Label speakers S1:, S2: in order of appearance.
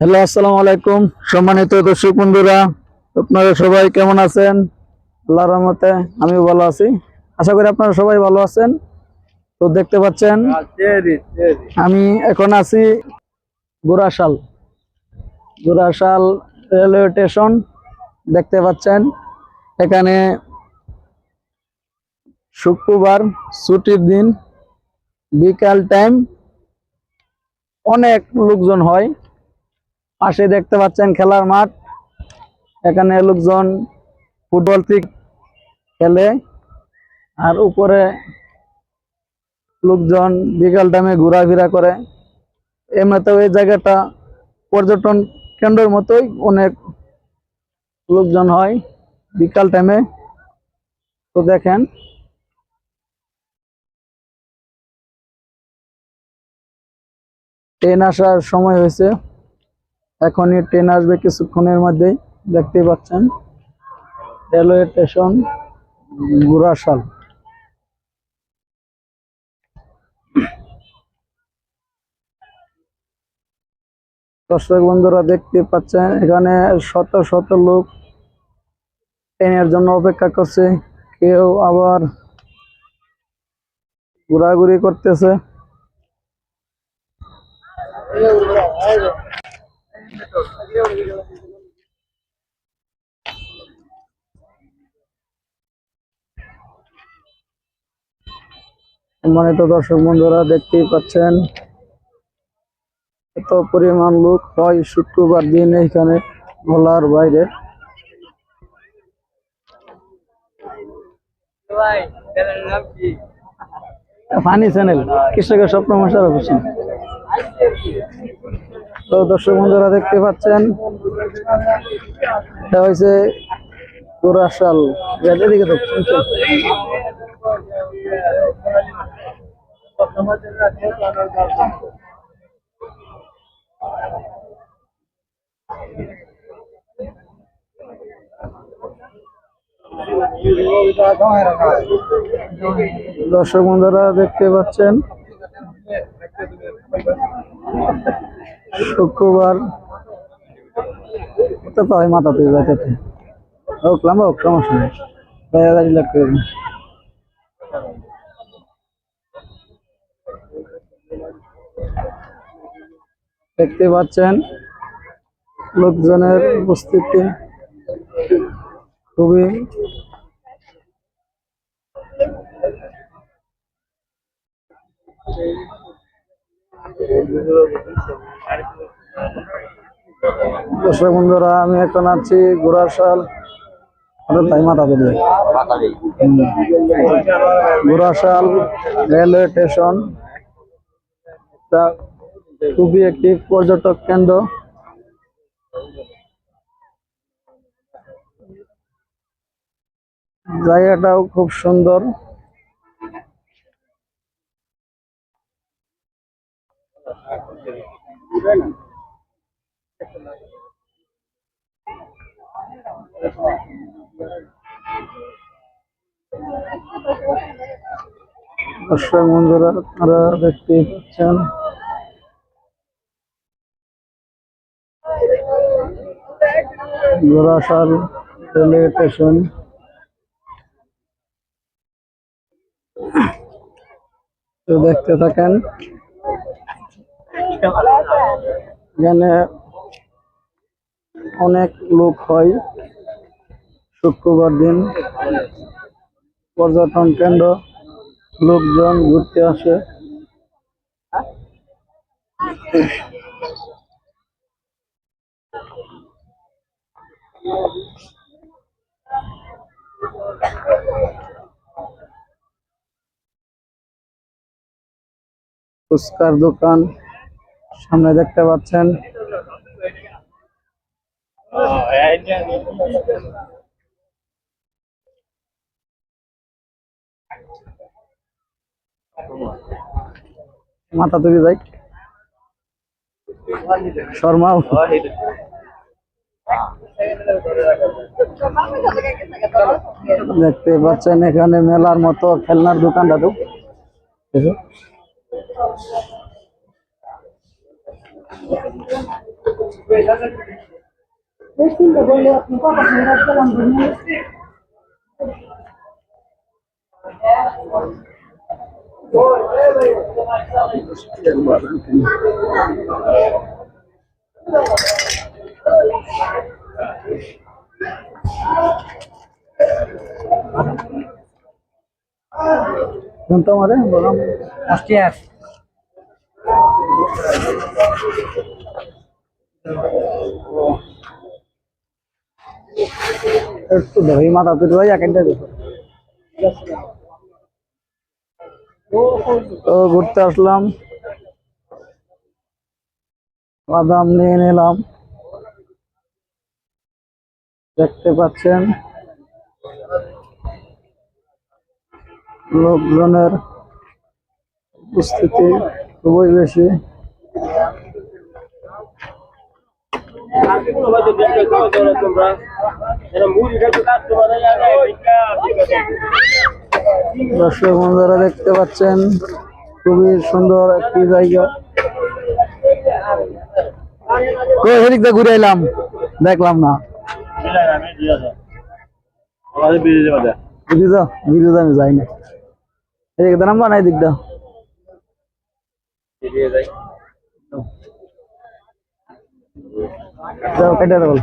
S1: Hello, আসসালামু আলাইকুম। সম্মানিত দর্শক বন্ধুরা, আপনারা সবাই কেমন আছেন? আল্লাহর রহমতে আমি ভালো আছি। আশা করি আপনারা সবাই ভালো আছেন। তো দেখতে পাচ্ছেন আমি এখন আছি গুরাশাল রেলওয়ে স্টেশন। দেখতে পাচ্ছেন এখানে শুক্রবার ছুটির দিন, বিকাল টাইম, অনেক লোকজন হয়। পাশে দেখতে পাচ্ছেন খেলার মাঠ, এখানে লোকজন ফুটবল খেলে। আর উপরে লোকজন বিকাল টাইমে ঘোরাফেরা করে। এমনিতেও এই জায়গাটা পর্যটন কেন্দ্রের মতোই, অনেক লোকজন হয় বিকাল টাইমে। তো দেখেন ট্রেন আসার সময় হয়েছে, এখনই ট্রেন আসবে কিছুক্ষণের মধ্যেই। দেখতেই পাচ্ছেন রেলওয়ে স্টেশন গুরাশাল। দর্শক বন্ধুরা দেখতে পাচ্ছেন এখানে শত শত লোক ট্রেনের জন্য অপেক্ষা করছে, কেউ আবার ঘোরাঘুরি করতেছে। সম্মানিত দর্শক বন্ধুরা দেখতেই পাচ্ছেন এত পরিমাণ লোক হয় শুক্রবার দিন এখানে বলার বাইরে। ফানি চ্যানেল, কৃষকের স্বপ্ন মশার অফিসে। তো দর্শক বন্ধুরা দেখতে পাচ্ছেন এটা হয়েছে গুরাশাল। এদিকে তো শুনছেন দর্শক বন্ধুরা দেখতে পাচ্ছেন শুক্রবার মাথা তুই যাইতে হোক লম্বা হোক, সমস্যা নেই। দেখতে পাচ্ছেন লোকজনের উপস্থিতি খুবই। দর্শক বন্ধুরা আমি এখন আছি গুরাশাল গুরাশাল রেলওয়ে স্টেশন। খুবই একটি পর্যটক কেন্দ্র। জায়গাটাও খুব সুন্দর। দর্শক বন্ধুরা আপনারা দেখতে পাচ্ছেন গুরাশাল রেলওয়ে স্টেশন। তো দেখতে থাকেন এখানে অনেক লোক হয় শুক্রবার দিন, পর্যটন কেন্দ্র, লোকজন ঘুরতে আসে। ফুচকার দোকান সামনে দেখতে পাচ্ছেন। মাথা তুলে যাই শর্মা। দেখতে পাচ্ছেন এখানে মেলার মতো খেলনার দোকানটা তো শুনতো আমারে বললাম
S2: অস্ট্রিয়ার
S1: একটু দই মাথা তুলে ভাই একটা দেখো। তো ঘুরতে আসলাম, বাদাম নিয়ে নিলাম, দেখতে পাচ্ছেন লোকজনের উপস্থিতি খুবই বেশি। দর্শক বন্ধুরা দেখতে পাচ্ছেন খুবই সুন্দর একটি জায়গা। হেদিক দিয়ে ঘুরে এলাম, দেখলাম না বিরিজে আমি যাই না, এদিক দিয়ে নামবা না, এদিক দিয়ে যাও কেটে দেবো।